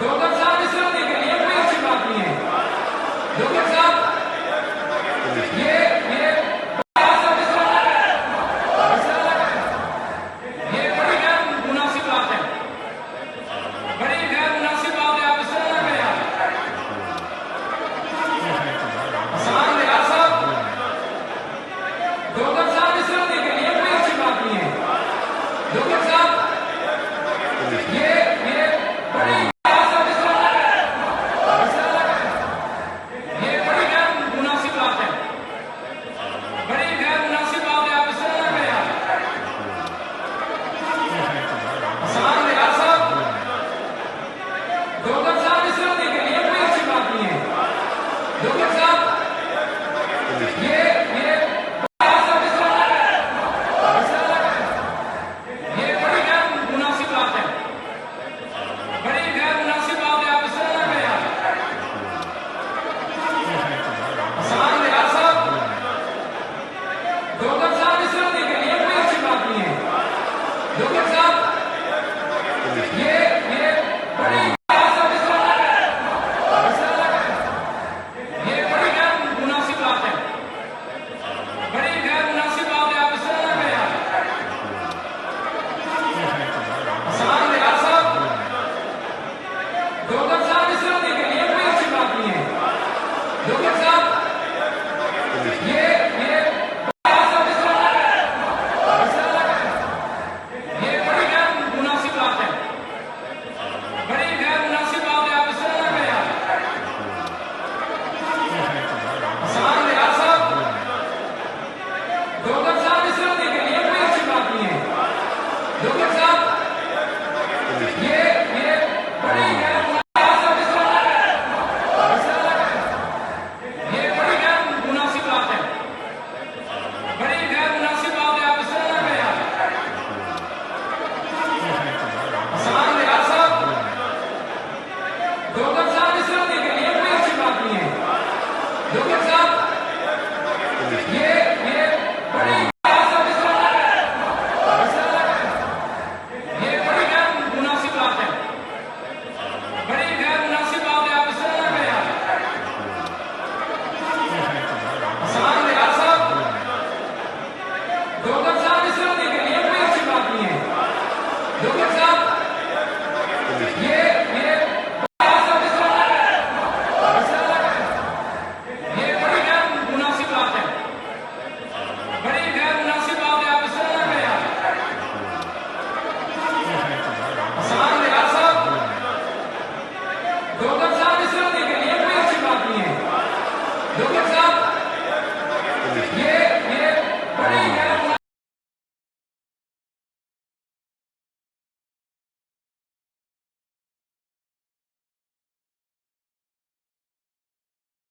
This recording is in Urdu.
ڈاکٹر صاحب اس طرح دیکھیں یہ کوئی اچھی بات نہیں ہے ڈاکٹر صاحب یہ یہ بڑی غیر مناسب بات ہے بڑی غیر مناسب بات ہے آپ اس طرح نہ کریں آپ حسان ریاض صاحب ڈاکٹر صاحب اس طرح دیکھیں یہ کوئی اچھی بات نہیں ہے ڈاکٹر صاحب یہ بڑی یہ بڑی غیر مناسب بات ہے بڑی غیر مناسب بات ہے آپ اس طرح نہ کریں آپ حسان ریاض صاحب ڈاکٹر صاحب اس طرح دیکھیں یہ کوئی اچھی بات نہیں ہے ڈاکٹر صاحب یہ یہ بڑی غیر مناسب بات ہے بڑی غیر مناسب بات ہے آپ اس طرح نہ کریں آپ حسان ریاض صاحب ڈاکٹر صاحب اس طرح دیکھیں یہ کوئی اچھی بات نہیں ہے ڈاکٹر صاحب یہ بڑی یہ بڑی غیر مناسب بات ہے بڑی غیر مناسب بات ہے آپ اس طرح نہ کریں آپ حسان ریاض صاحب ڈاکٹر صاحب اس طرح دیکھیں یہ کوئی اچھی بات نہیں ہے ڈاکٹر صاحب یہ یہ بڑی غیر مناسب بات ہے بڑی غیر مناسب بات ہے آپ اس طرح نہ کریں آپ حسان ریاض صاحب ڈاکٹر صاحب اس طرح دیکھیں یہ کوئی اچھی بات نہیں ہے ڈاکٹر صاحب یہ بڑی غیر یہ بڑی غیر مناسب بات ہے بڑی غیر مناسب بات ہے آپ اس طرح نہ کریں آپ حسان ریاض صاحب ڈاکٹر صاحب اس طرح دیکھیں یہ کوئی اچھی بات نہیں ہے ڈاکٹر صاحب یہ بڑی یہ بڑی غیر مناسب بات ہے بڑی غیر مناسب بات ہے آپ اس طرح نہ کریں آپ حسان ریاض صاحب ڈاکٹر صاحب اس طرح دیکھیں یہ کوئی اچھی بات نہیں ہے ڈاکٹر صاحب یہ یہ بڑی غیر مناسب بات ہے بڑی غیر مناسب بات ہے آپ اس طرح نہ کریں آپ حسان ریاض صاحب ڈاکٹر صاحب اس طرح دیکھیں یہ کوئی اچھی بات نہیں ہے ڈاکٹر صاحب